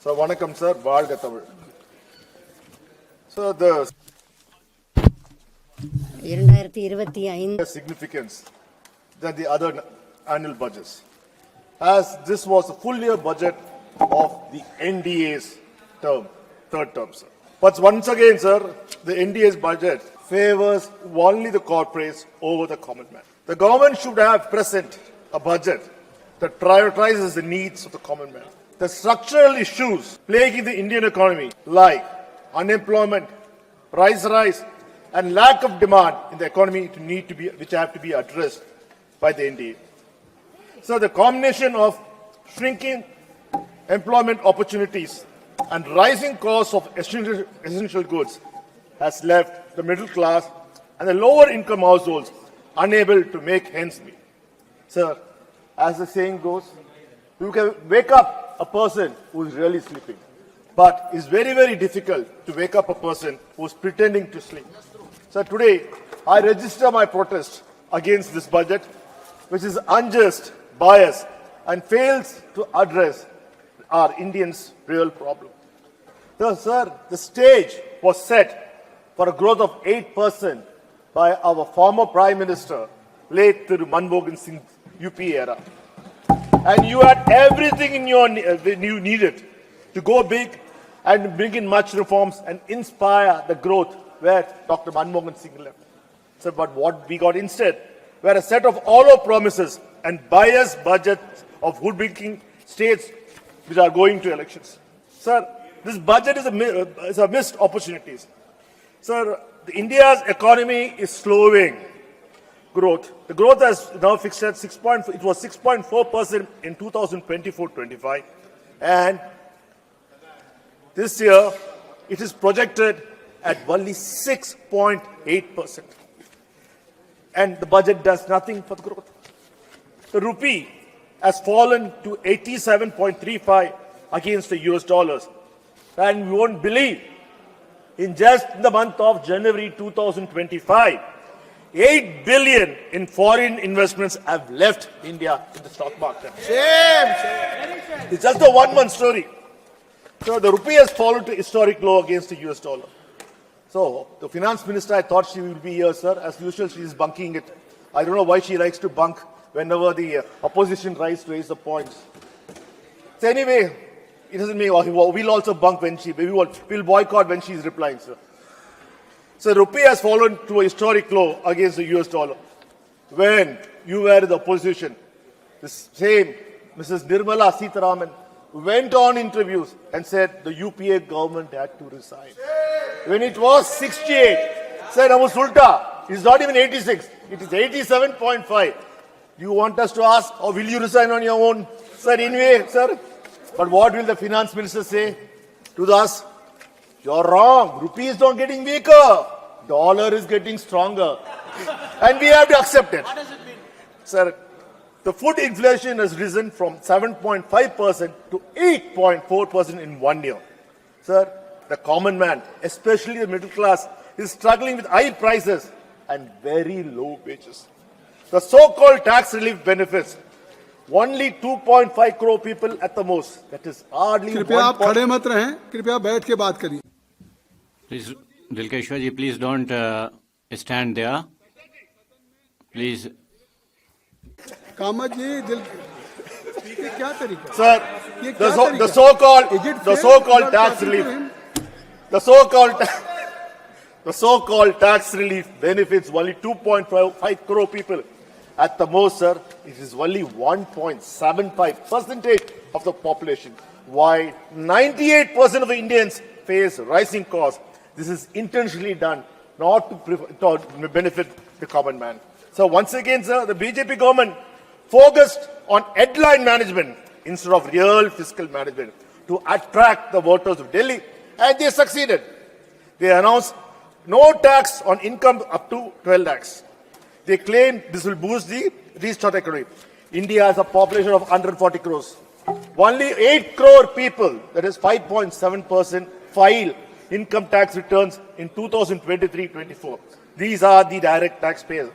So, vanakkam sir, வாழ்க Tamil. So, the 2025 significance than the other annual budgets, as this was the full year budget of the NDA's third term, sir. But once again, sir, the NDA's budget favors only the corporates over the common man. The government should have present a budget that prioritizes the needs of the common man. The structural issues plaguing the Indian economy, like unemployment, price rise, and lack of demand in the economy, which have to be addressed by the NDA. So the combination of shrinking employment opportunities and rising costs of essential goods has left the middle class and the lower income households unable to make ends meet. Sir, as the saying goes, you can wake up a person who is really sleeping, but it's very, very difficult to wake up a person who is pretending to sleep. So today, I register my protest against this budget, which is unjust, biased, and fails to address our Indians' real problem. So, sir, the stage was set for a growth of 8% by our former Prime Minister, late Thiru.Dayanidhimaran Singh's UP era. And you had everything you needed to go big and bring in much reforms and inspire the growth where Dr. Manmohan Singh left. So, but what we got instead were a set of hollow promises and biased budgets of hoodwinking states which are going to elections. Sir, this budget is a missed opportunities. Sir, India's economy is slowing growth. The growth has now fixed at 6.4. It was 6.4% in 2024-25, and this year it is projected at only 6.8%. And the budget does nothing for the growth. The rupee has fallen to 87.35 against the US dollars. And we won't believe, in just the month of January 2025, 8 billion in foreign investments have left India in the stock market. Shame. It's just a 1 month story. So the rupee has fallen to historic low against the US dollar. So the finance minister, I thought she will be here, sir. As usual, she is bunking it. I don't know why she likes to bunk whenever the opposition tries to raise the points. So anyway, it doesn't mean we'll also bunk when we'll boycott when she's replying, sir. So rupee has fallen to a historic low against the US dollar. When you were in the opposition, the same Mrs. Nirmala Sitharaman went on interviews and said the UPA government had to resign. When it was 68, said Abu Sulta, it's not even 86, it is 87.5. You want us to ask, or will you resign on your own? Sir, anyway, sir. But what will the finance minister say to us? You're wrong. Rupee is not getting weaker. Dollar is getting stronger. And we have to accept it. What does it mean? Sir, the food inflation has risen from 7.5% to 8.4% in 1 year. Sir, the common man, especially the middle class, is struggling with high prices and very low wages. The so-called tax relief benefits only 2.5 crore people at the most. That is hardly. कृपया आप खड़े मत रहें, कृपया बैठ के बात करिए. Please, Dilkeshwar ji, please don't stand there. Please. Kamat जी, ये क्या तरीका? Sir, the so-called tax relief. The so-called tax relief benefits only 2.5 crore people. At the most, sir, it is only 1.75% of the population. While 98% of the Indians face rising costs, this is intentionally done not to benefit the common man. So once again, sir, the BJP government focused on headline management instead of real fiscal management to attract the voters of Delhi, and they succeeded. They announced no tax on income up to 12 lakhs. They claim this will boost the restart economy. India has a population of 140 crores. Only 8 crore people, that is 5.7%, file income tax returns in 2023-24. These are the direct taxpayers.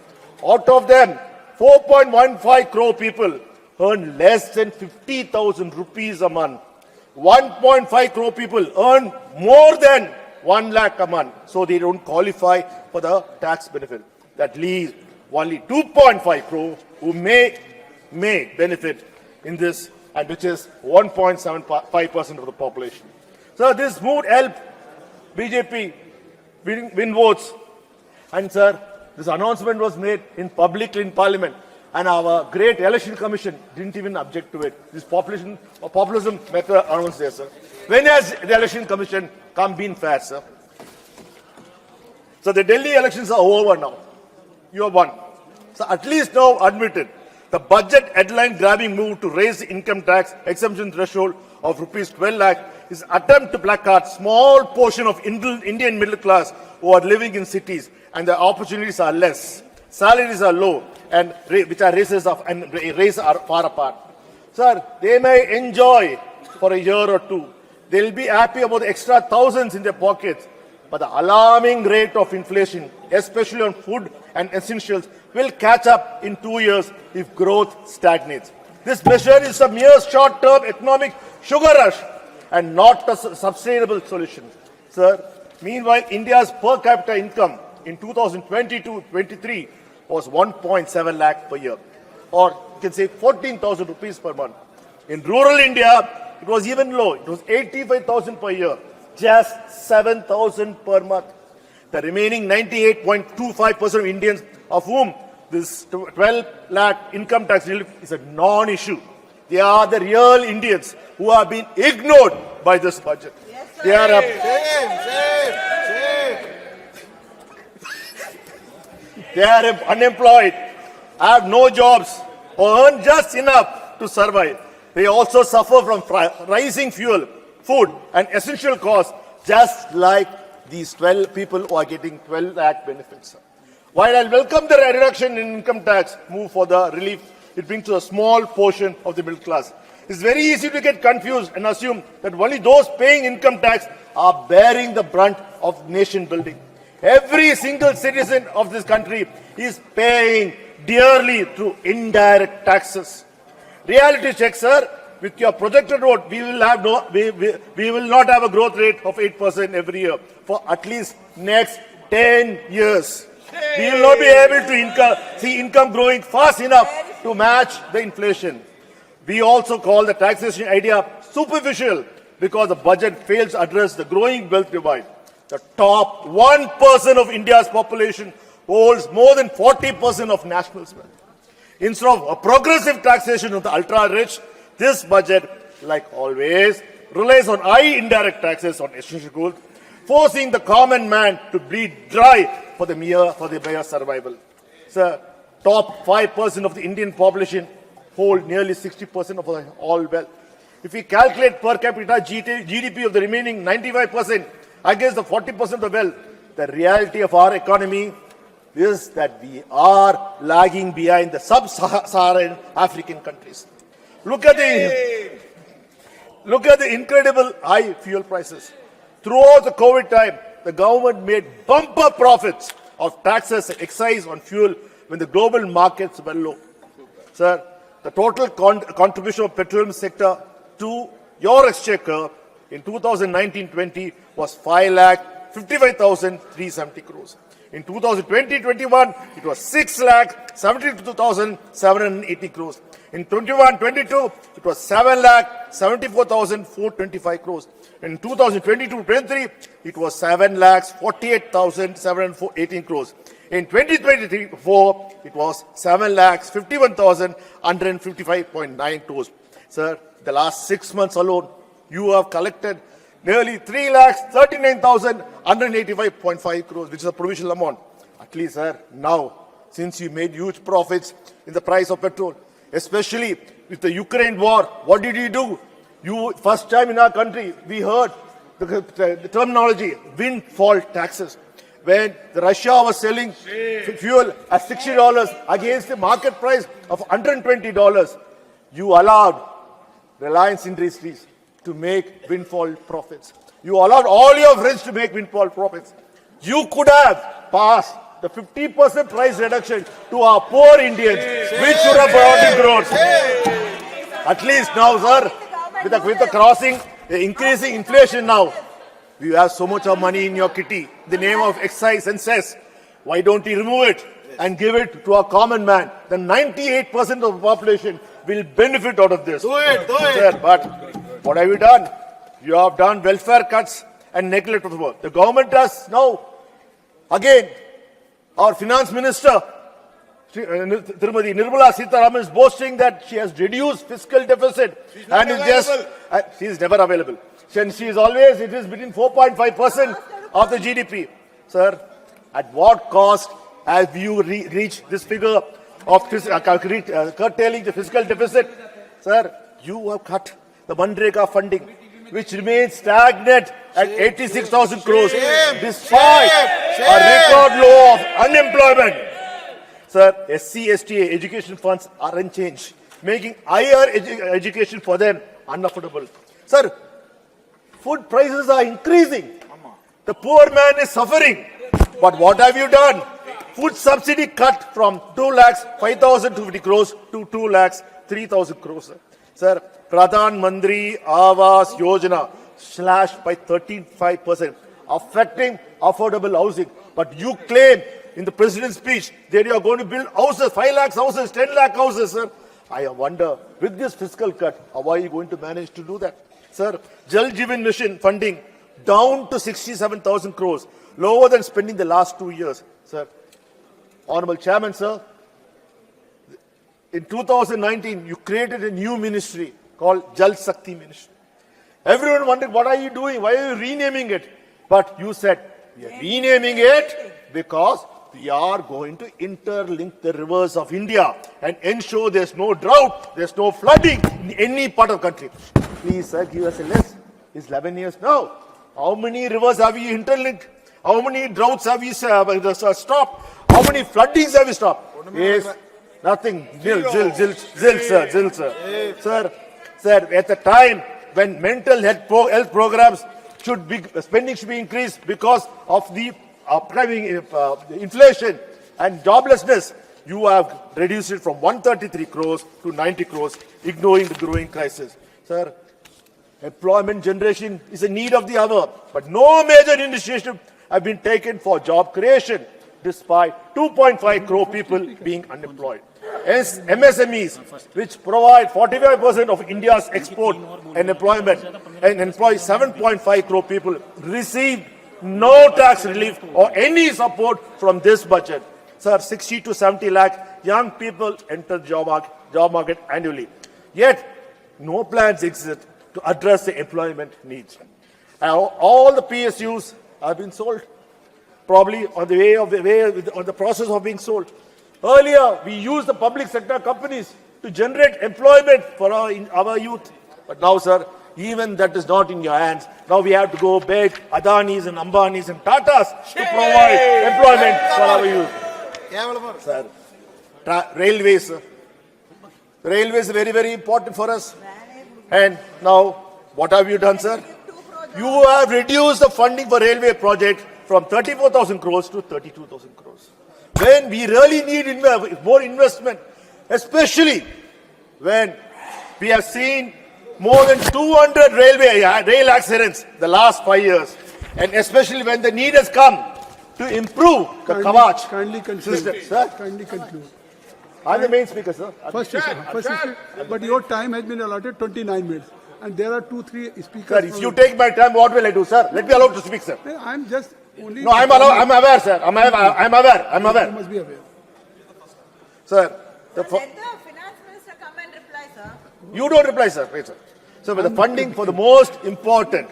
Out of them, 4.15 crore people earn less than 50,000 rupees a month. 1.5 crore people earn more than 1 lakh a month, so they don't qualify for the tax benefit. That leaves only 2.5 crore who may benefit in this, and which is 1.75% of the population. So this would help BJP win votes. And sir, this announcement was made in publicly in Parliament, and our great election commission didn't even object to it. This populism method announced there, sir. When has the election commission been fair, sir? So the Delhi elections are over now. You have won. So at least now admit it. The budget headline grabbing move to raise the income tax exemption threshold of rupees 12 lakh is an attempt to placard small portion of Indian middle class who are living in cities and the opportunities are less, salaries are low, and which are races are far apart. Sir, they may enjoy for a year or two. They'll be happy about the extra thousands in their pockets. But the alarming rate of inflation, especially on food and essentials, will catch up in 2 years if growth stagnates. This measure is a mere short-term economic sugar rush and not a sustainable solution. Sir, meanwhile, India's per capita income in 2022-23 was 1.7 lakh per year, or you can say 14,000 rupees per month. In rural India, it was even low. It was 85,000 per year, just 7,000 per month. The remaining 98.25% of Indians, of whom this 12 lakh income tax relief is a non-issue. They are the real Indians who have been ignored by this budget. Yes, they are they are unemployed, have no jobs, or earn just enough to survive. They also suffer from rising fuel, food, and essential costs, just like these 12 people who are getting 12 lakh benefits. While I welcome the reduction in income tax move for the relief it brings to a small portion of the middle class, it's very easy to get confused and assume that only those paying income tax are bearing the brunt of nation building. Every single citizen of this country is paying dearly through indirect taxes. Reality check, sir. With your projected growth, we will not have a growth rate of 8% every year for at least next 10 years. We will not be able to see income growing fast enough to match the inflation. We also call the taxation idea superficial because the budget fails to address the growing wealth divide. The top 1% of India's population holds more than 40% of national wealth. Instead of a progressive taxation of the ultra-rich, this budget, like always, relies on high indirect taxes on essential goods, forcing the common man to bleed dry for the mere survival. Sir, top 5% of the Indian population hold nearly 60% of all wealth. If we calculate per capita GDP of the remaining 95% against the 40% of the wealth, the reality of our economy is that we are lagging behind the sub-Saharan African countries. Look at the incredible high fuel prices. Throughout the COVID time, the government made bumper profits of taxes and excise on fuel when the global markets were low. Sir, the total contribution of petroleum sector to your exchequer in 2019-20 was 5,55,370 crores. In 2020-21, it was 6,72,780 crores. In 21-22, it was 7,74,425 crores. In 2022-23, it was 7,48,718 crores. In 2023-24, it was 7,51,155.9 crores. Sir, the last 6 months alone, you have collected nearly 3,39,185.5 crores, which is a provisional amount. At least, sir, now, since you made huge profits in the price of petrol, especially with the Ukraine war, what did you do? First time in our country, we heard the terminology, windfall taxes. When Russia was selling fuel at $60 against the market price of $120, you allowed Reliance Industries to make windfall profits. You allowed all your friends to make windfall profits. You could have passed the 50% price reduction to our poor Indians, which should have brought in growth. At least now, sir, with the crossing increasing inflation now. You have so much of money in your kitty, the name of excise and cess. Why don't you remove it and give it to a common man? Then 98% of the population will benefit out of this. Do it. Sir, but what have you done? You have done welfare cuts and neglect of the work. The government has now, again, our finance minister, Srimati Nirmala Sitharaman, is boasting that she has reduced fiscal deficit. She is never available. And she is always, it is between 4.5% of the GDP. Sir, at what cost have you reached this figure of curtailing the fiscal deficit? Sir, you have cut the Manrega funding, which remains stagnant at 86,000 crores, despite a record low of unemployment. Sir, SC/ST education funds are unchanged, making higher education for them unaffordable. Sir, food prices are increasing. The poor man is suffering. But what have you done? Food subsidy cut from 2,05,250 crores to 2,03,000 crores. Sir, Pradhan Mantri Awas Yojana slashed by 35%, affecting affordable housing. But you claim in the president's speech that you are going to build houses, 5 lakh houses, 10 lakh houses, sir. I wonder, with this fiscal cut, how are you going to manage to do that? Sir, Jal Jeevan Mission funding down to 67,000 crores, lower than spending the last 2 years. Sir, Honorable Chairman, sir, in 2019, you created a new ministry called Jal Shakti Ministry. Everyone wondered, what are you doing? Why are you renaming it? But you said, we are renaming it because we are going to interlink the rivers of India and ensure there's no drought, there's no flooding in any part of the country. Please, sir, give us a list. It's 11 years now. How many rivers have you interlinked? How many droughts have you stopped? How many floodings have you stopped? Yes, nothing. Zil, sir. Sir, at the time when mental health programs spending should be increased because of the upcoming inflation and joblessness, you have reduced it from 133 crores to 90 crores, ignoring the growing crisis. Sir, employment generation is a need of the hour, but no major initiative have been taken for job creation, despite 2.5 crore people being unemployed. As MSMEs, which provide 45% of India's export and employment and employ 7.5 crore people, received no tax relief or any support from this budget. Sir, 60 to 70 lakh young people enter job market annually. Yet, no plans exist to address the employment needs. All the PSUs have been sold, probably on the process of being sold. Earlier, we used the public sector companies to generate employment for our youth. But now, sir, even that is not in your hands. Now we have to go beg Adanis and Ambanis and Tatas to provide employment for our youth. Sir, railways, sir. Railways are very, very important for us. And now, what have you done, sir? You have reduced the funding for railway project from 34,000 crores to 32,000 crores. When we really need more investment, especially when we have seen more than 200 rail accidents the last 5 years, and especially when the need has come to improve the Kavach Kindly conclude. system. Sir, Kindly conclude. I'm the main speaker, sir. First, but your time has been allotted 29 minutes. And there are 2-3 speakers. Sir, if you take my time, what will I do, sir? Let me allow to speak, sir. I'm just only. No, I'm aware, sir. I'm aware. You must be aware. Sir, Let the finance minister come and reply, sir. you don't reply, sir. Wait, sir. So, with the funding for the most important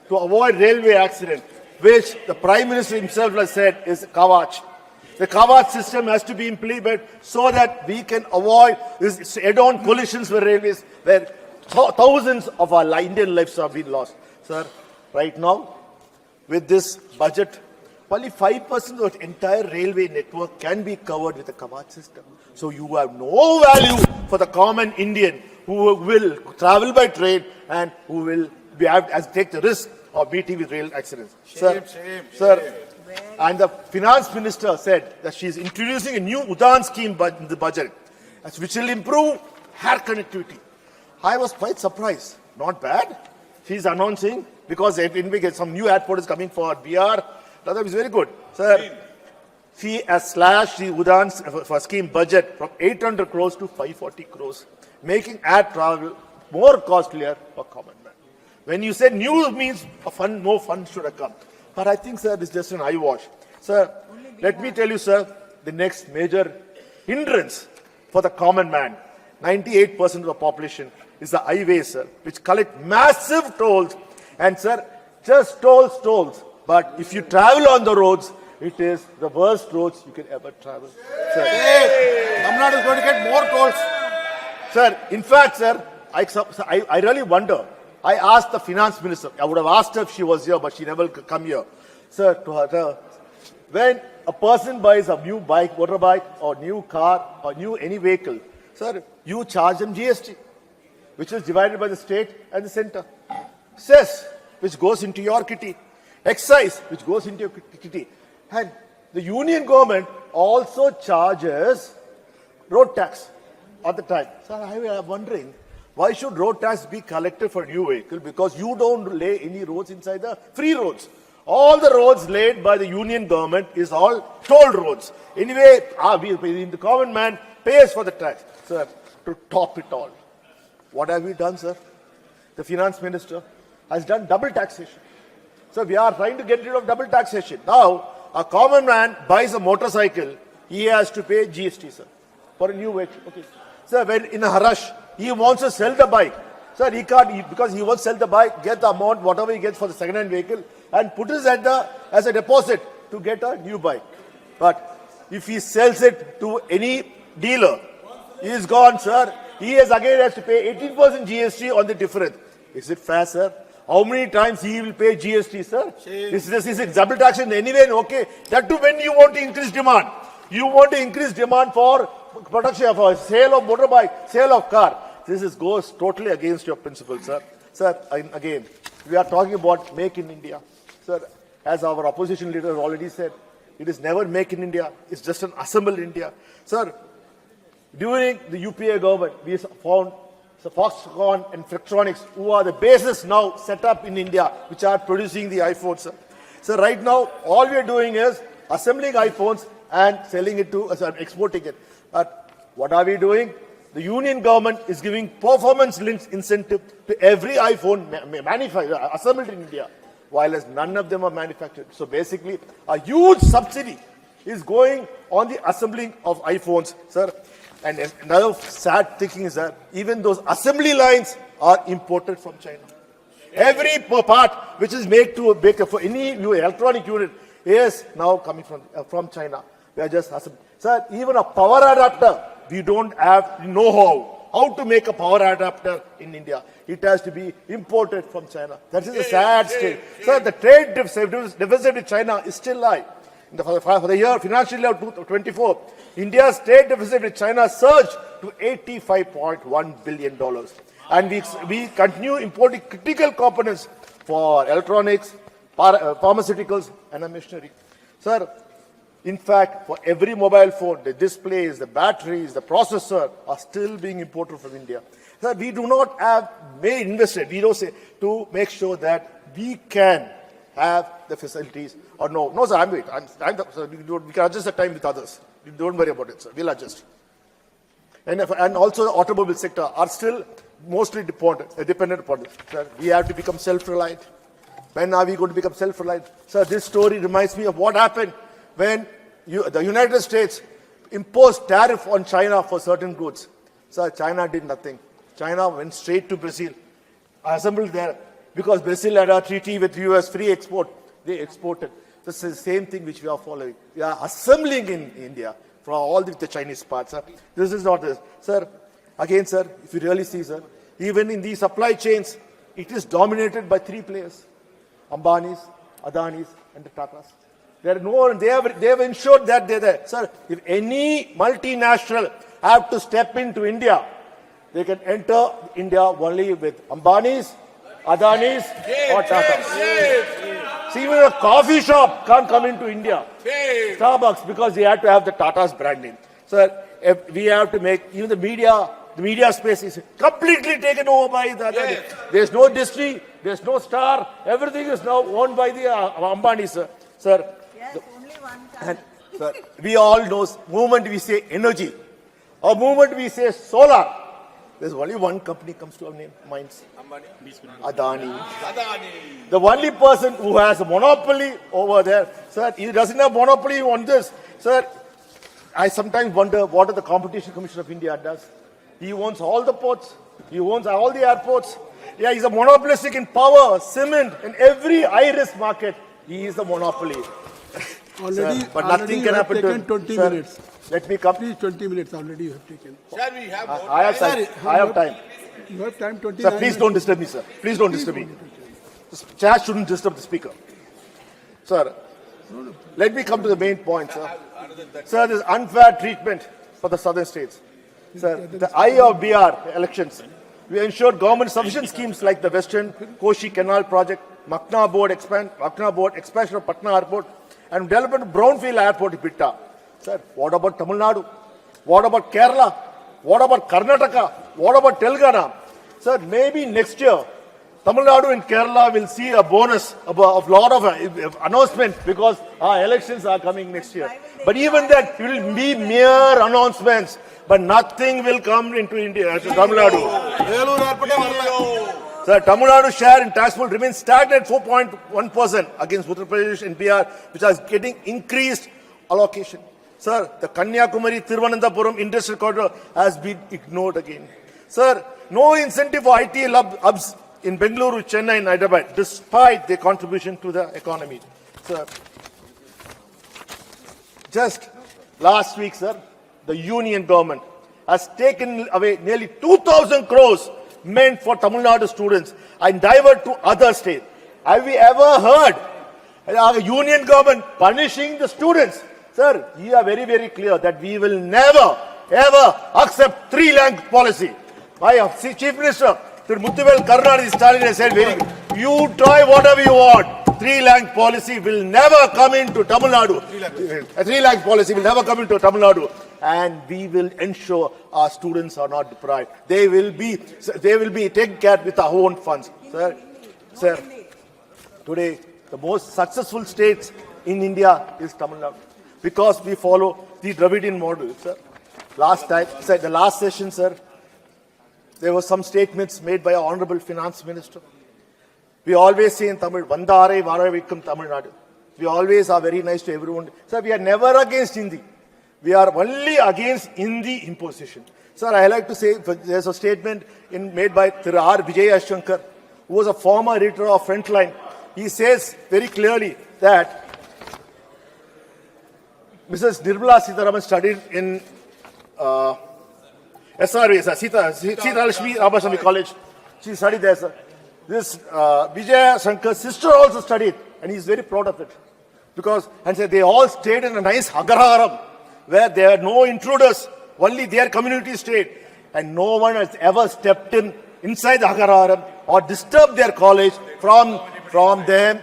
to avoid railway accident, which the Prime Minister himself has said is Kavach. The Kavach system has to be implemented so that we can avoid these head-on collisions with railways, where thousands of our Indian lives have been lost. Sir, right now, with this budget, only 5% of the entire railway network can be covered with the Kavach system. So you have no value for the common Indian who will travel by train and who will take the risk of meeting with rail accidents. Sir, and the finance minister said that she is introducing a new Udaan scheme in the budget, which will improve air connectivity. I was quite surprised. Not bad. she's announcing, because some new airport is coming for BR. That is very good. Sir, she has slashed the Udhan's for scheme budget from 800 crores to 540 crores, making air travel more costlier for common man. When you say new means more fun should have come. But I think, sir, this is just an eyewash. Sir, let me tell you, sir, the next major hindrance for the common man, 98% of the population, is the highways, sir, which collect massive tolls. And, sir, just tolls. But if you travel on the roads, it is the worst roads you can ever travel. Sir. Tamil Nadu is going to get more tolls. Sir, in fact, sir, I really wonder. I asked the finance minister. I would have asked her if she was here, but she never come here. Sir, to her, when a person buys a new bike, motorbike, or new car, or new any vehicle, sir, you charge them GST, which is divided by the state and the center. Cess, which goes into your kitty. Excise, which goes into your kitty. And the union government also charges road tax at the time. So I am wondering, why should road tax be collected for a new vehicle? Because you don't lay any roads inside the free roads. All the roads laid by the union government is all toll roads. Anyway, the common man pays for the tax. Sir, to top it all, what have we done, sir? The finance minister has done double taxation. So we are trying to get rid of double taxation. Now, a common man buys a motorcycle, he has to pay GST, sir, for a new vehicle. Okay. Sir, when in a rush, he wants to sell the bike. Sir, he can't, because he wants to sell the bike, get the amount, whatever he gets for the second-hand vehicle, and put it as a deposit to get a new bike. But if he sells it to any dealer, he is gone, sir. He has to pay 18% GST on the difference. Is it fair, sir? How many times he will pay GST, sir? Is it double taxation anyway? Okay. That too when you want to increase demand. You want to increase demand for production, for sale of motorbike, sale of car. This goes totally against your principles, sir. Sir, again, we are talking about make in India. Sir, as our opposition leader already said, it is never make in India. It's just an assembled India. Sir, during the UPA government, we found Foxconn and Flextronics, who are the bases now set up in India, which are producing the iPhones. Sir. So right now, all we are doing is assembling iPhones and selling it to, exporting it. But what are we doing? The union government is giving performance-linked incentive to every iPhone manufactured, assembled in India, while as none of them are manufactured. So basically, a huge subsidy is going on the assembling of iPhones, sir. And another sad thing is that even those assembly lines are imported from China. Every part which is made to make for any new electronic unit is now coming from China. We are just assembling. Sir, even a power adapter, we don't have know how to make a power adapter in India. It has to be imported from China. That is a sad state. Sir, the trade deficit with China is still high. For the year, financial year 2024, India's trade deficit with China surged to $85.1 billion. And we continue importing critical components for electronics, pharmaceuticals, and machinery. Sir, in fact, for every mobile phone, the displays, the batteries, the processor are still being imported from India. Sir, we do not have invested, to make sure that we can have the facilities or no. No, sir, sir, we can adjust the time with others. Don't worry about it, sir. We'll adjust. And also the automobile sector are still mostly dependent upon it. Sir, we have to become self-reliant. When are we going to become self-reliant? Sir, this story reminds me of what happened when the United States imposed tariff on China for certain goods. Sir, China did nothing. China went straight to Brazil, assembled there, because Brazil had a treaty with US, free export. They exported. This is the same thing which we are following. We are assembling in India from all the Chinese parts. Sir. This is not this. Sir, again, sir, if you really see, sir, even in the supply chains, it is dominated by three players. Ambani's, Adani's, and the Tatas. There are no one, they have ensured that they're there. Sir, if any multinational have to step into India, they can enter India only with Ambani's, Adani's, or Tata's. See, even a coffee shop can't come into India. Starbucks, because they had to have the Tata's brand name. Sir, we have to make, even the media space is completely taken over by the Adani. There's no industry, There's no star. Everything is now owned by the Ambani, sir. Sir, Yes, only one and, country. sir, we all know, moment we say energy, or moment we say solar, there's only one company comes to our minds. Adani. The only person who has a monopoly over there, sir, he doesn't have monopoly on this. Sir, I sometimes wonder what the Competition Commission of India does. He owns all the ports. He owns all the airports. Yeah, he's a monopolistic in power, cement, in every high-risk market. He is a monopoly. Already, Sir, but already nothing you can have happen taken to 20 sir, minutes. Let me come. Please, 20 minutes already you have taken. Sir, we have more I have time. I have time. You have time 29 Sir, please minutes. don't disturb me, sir. Please don't disturb me. The chair shouldn't disturb the speaker. Sir, let me come to the main point, sir. Sir, this unfair treatment for the southern states. Sir, the eye of BR elections, we ensured government sufficient schemes like the Western Koshi Canal project, Makna Board expansion of Patna Airport, and development of Brownfield Airport in Pitta. Sir, what about Tamil Nadu? What about Kerala? What about Karnataka? What about Telangana? Sir, maybe next year, Tamil Nadu and Kerala will see a bonus of lot of announcement because our elections are coming next year. But even that will be mere announcements. But nothing will come into India, to Tamil Nadu. Sir, Tamil Nadu share in tax pool remains stagnant 4.1% against Uttar Pradesh and BR, which are getting increased allocation. Sir, the Kanyakumari Thiruvananthapuram industrial corridor has been ignored again. Sir, no incentive for IT hubs in Bengaluru, Chennai, and Hyderabad, despite their contribution to the economy. Sir, just last week, sir, the union government has taken away nearly 2,000 crores meant for Tamil Nadu students and divert to other states. Have we ever heard our union government punishing the students? Sir, we are very, very clear that we will never, ever accept 3 lakh policy. My Chief Minister, Muthuvel Karnataka Stalin has said, you try whatever you want. 3 lakh policy will never come into Tamil Nadu. 3 lakh policy will never come into Tamil Nadu. And we will ensure our students are not deprived. They will be taken care with our own funds. Sir, today the most successful states in India is Tamil Nadu because we follow the Dravidian model. Sir, the last session, sir, there were some statements made by our Honorable Finance Minister. We always say in Tamil, Vandare Varavikkum Tamil Nadu. We always are very nice to everyone. Sir, we are never against Hindi. We are only against Hindi imposition. Sir, I like to say, there's a statement made by Thiru R. Vijayashankar, who was a former editor of Frontline. He says very clearly that Mrs. Nirmala Sitharaman studied in SRV, Sita Lakshmi Ramaswamy College. She studied there, sir. This Vijayashankar's sister also studied, and he's very proud of it. Because, and said they all stayed in a nice Agaraharam, where there are no intruders, only their community stayed. And no one has ever stepped inside the Agaraharam or disturbed their college from them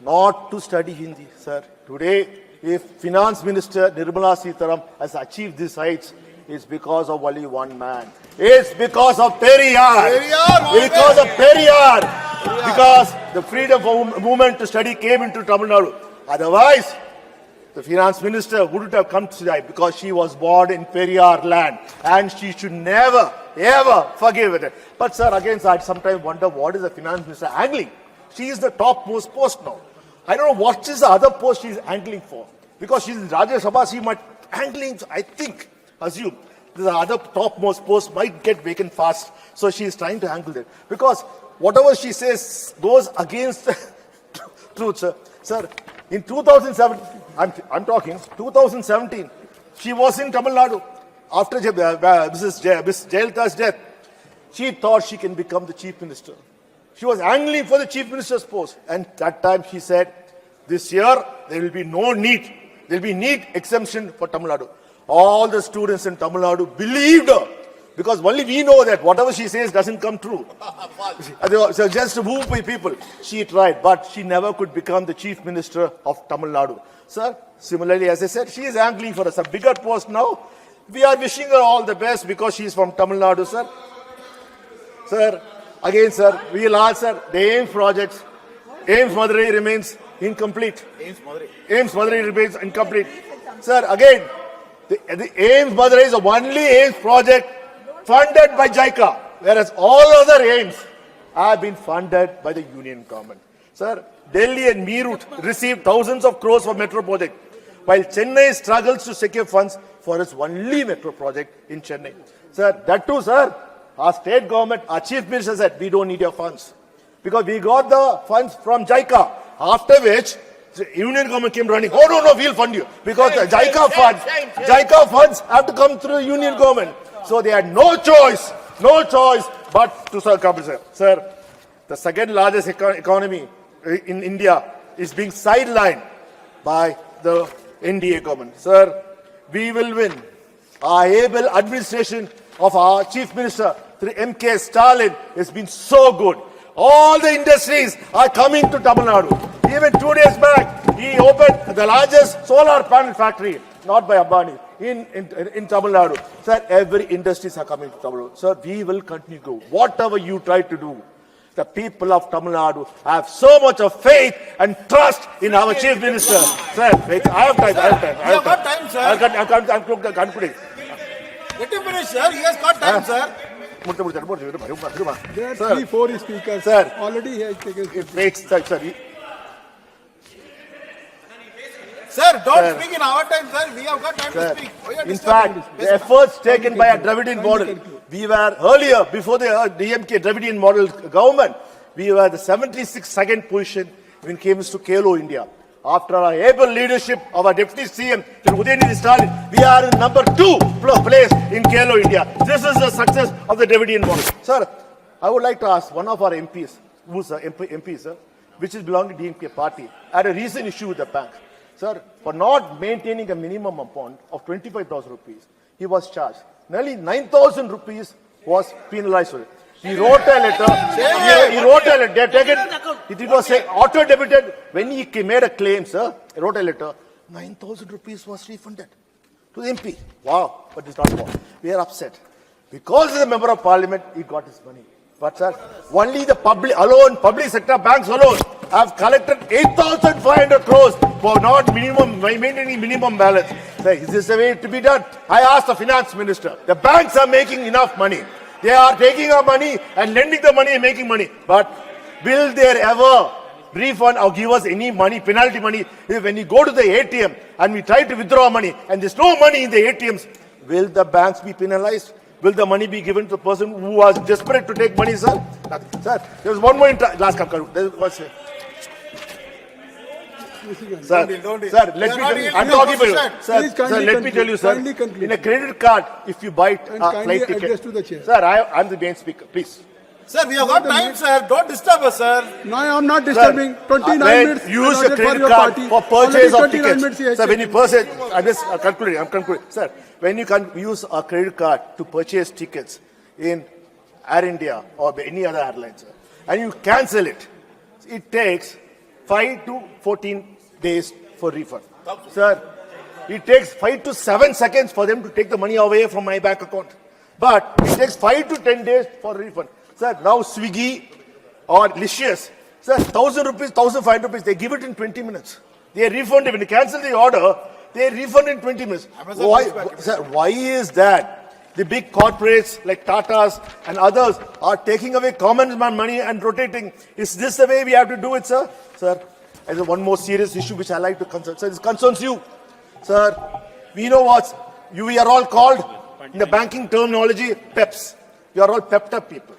not to study Hindi, sir. Today, if Finance Minister Nirmala Sitharaman has achieved these heights, it's because of only one man. It's because of Periyar. Because of Periyar. Because the freedom movement to study came into Tamil Nadu. Otherwise, the Finance Minister wouldn't have come today because she was born in Periyar land and she should never, ever forgive it. But sir, again, I sometimes wonder what is the Finance Minister angling? She is the topmost post now. I don't know what is the other post she is angling for. Because she's in Rajya Sabha, she might angling, I think, assume the other topmost post might get vacant fast. So she is trying to angle it. Because whatever she says goes against the truth, sir. Sir, in 2007, I'm talking 2017, she was in Tamil Nadu after Mrs. Jayalalitha's death. She thought she can become the chief minister. She was angling for the chief minister's post. And that time she said, this year there will be no NEET. There will be NEET exemption for Tamil Nadu. All the students in Tamil Nadu believed her. Because only we know that whatever she says doesn't come true. So just to move people, she tried, but she never could become the chief minister of Tamil Nadu. Sir, similarly, as I said, she is angling for a bigger post now. We are wishing her all the best because she is from Tamil Nadu, sir. Sir, Again, sir, we will ask, sir, the AIMS projects, AIMS Madurai remains incomplete. AIMS Madurai remains incomplete. Sir, again, the AIMS Madurai is the only AIMS project funded by JICA, whereas all other AIMS have been funded by the union government. Sir, Delhi and Meerut received thousands of crores for metro project, while Chennai struggles to secure funds for its only metro project in Chennai. Sir, that too, sir, our state government, our chief minister said, we don't need your funds. Because we got the funds from JICA, after which the union government came running, oh no, we'll fund you. Because the JICA funds have to come through the union government. So they had no choice but to compensate. Sir, the second largest economy in India is being sidelined by the NDA government. Sir, we will win. Our able administration of our chief minister, D.M.K. Stalin, has been so good. All the industries are coming to Tamil Nadu. Even 2 days back, he opened the largest solar panel factory, not by Ambani, in Tamil Nadu. Sir, every industries are coming to Tamil Nadu. Sir, we will continue to go. Whatever you try to do, the people of Tamil Nadu have so much of faith and trust in our chief minister. Sir, wait, I have time. You have got time, sir. I'm concluding. Let him finish, sir. He has got time, sir. There are Sir. 3-4 speakers. Sir. Already he has taken. It makes sense, sir. Sir, don't Sir. speak in our time, sir. We have got time Sir, to speak. Why are you in disturbing? fact, the efforts taken by a Dravidian model, conclude. we were earlier, before the DMK Dravidian model government, we were the 76nd position when it came to Kalo India. After our able leadership of our Deputy CM, Udhayanidhi, we are in number 2 place in Kalo India. This is the success of the Dravidian model. Sir, I would like to ask one of our MPs, who's a MP, sir, which is belonging to DMK party, had a recent issue with the bank. Sir, for not maintaining a minimum amount of 25,000 rupees, he was charged. Nearly 9,000 rupees was penalized for it. He wrote a letter. He wrote a letter. They have taken. It was auto debited when he made a claim, sir. He wrote a letter. 9,000 rupees was refunded to the MP. Wow, but it's not more. We are upset because he's a member of parliament. He got his money. But sir, only the public sector banks alone have collected 8,500 crores for not maintaining minimum balance. Sir, is this the way to be done? I asked the finance minister. The banks are making enough money. They are taking our money and lending the money and making money. But will they ever refund or give us any money, penalty money? When you go to the ATM and we try to withdraw money and there's no money in the ATMs, will the banks be penalized? Will the money be given to the person who was desperate to take money, sir? Nothing. Sir, there's one more last conclusion. There was, sir, let me. I'm talking about you. Sir, let me tell you, sir. In a credit card, if you buy a flight ticket, to the chair. sir, I'm the main speaker. Please. Sir, we have got time, sir. Don't disturb us, sir. No, I am not disturbing. 29 minutes. Use allotted a credit your card party. for purchase Already of 29 minutes he tickets. has Sir, when you taken. purchase, I'm concluding. Sir, when you can use a credit card to purchase tickets in Air India or any other airline, sir, and you cancel it, it takes 5 to 14 days for refund. Sir, it takes 5 to 7 seconds for them to take the money away from my bank account. But it takes 5 to 10 days for refund. Sir, now Swiggy or Licious, sir, 1,000 rupees, 1,500 rupees, they give it in 20 minutes. They refund it. When you cancel the order, they refund in 20 minutes. Why is that? The big corporates like Tata's and others are taking away common man money and rotating. Is this the way we have to do it, sir? Sir, there's one more serious issue which I like to concern. Sir, this concerns you. Sir, we know what we are all called in the banking terminology, PEPs. You are all pepped up people.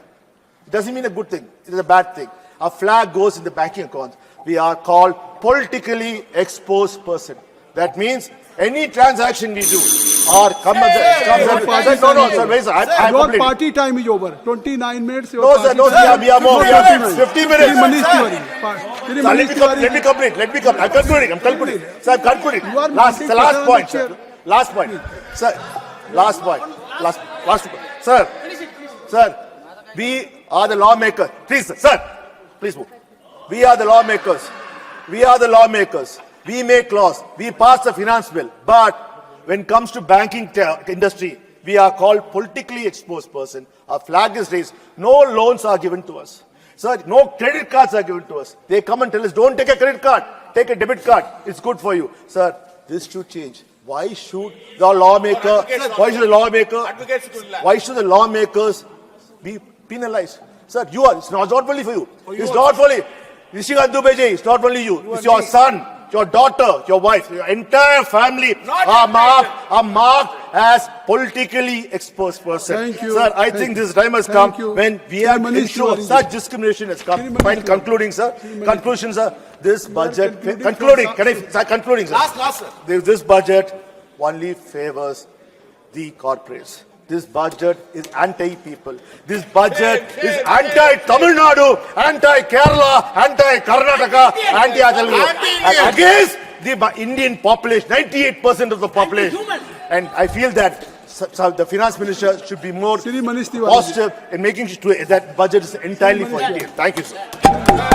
It doesn't mean a good thing. It is a bad thing. Our flag goes in the banking account. We are called politically exposed person. That means any transaction we do or come as Your party time is over. 29 minutes. No, sir, no, sir, we are more. We are 50 minutes. Let me complete. I'm concluding. Sir, I'm concluding. Last point, sir. Last point. Sir, last point. Sir, we are the lawmakers. Please, sir, please move. We are the lawmakers. We make laws. We pass the finance bill. But when it comes to banking industry, We are called politically exposed person. Our flag is raised. No loans are given to us. Sir, no credit cards are given to us. They come and tell us, don't take a credit card, take a debit card. It's good for you. Sir, this should change. Why should the lawmaker, why should the lawmakers be penalized? Sir, it's not only for you. It's not only, Nishikant Dubeji, it's not only you. It's your son, your daughter, your wife, your entire family are marked as politically exposed person. Thank you. Sir, I Thank think you. this time has Thank come you. when we Sri have Manish ensured Tiwari. such discrimination has come. Sri Manish Fine, Tiwari. concluding, sir. Sri Manish Conclusion, sir. This budget, concluding, concluding, sir. Last, sir. This budget only favors the corporates. This budget is anti-people. This budget is anti-Tamil Nadu, anti-Kerala, anti-Karnataka, anti-Telugu. Against the Indian population, 98% of the population. And I feel that the finance minister should be more Sri Manish Tiwari. positive in making sure that budget is entirely for India. Thank you, sir.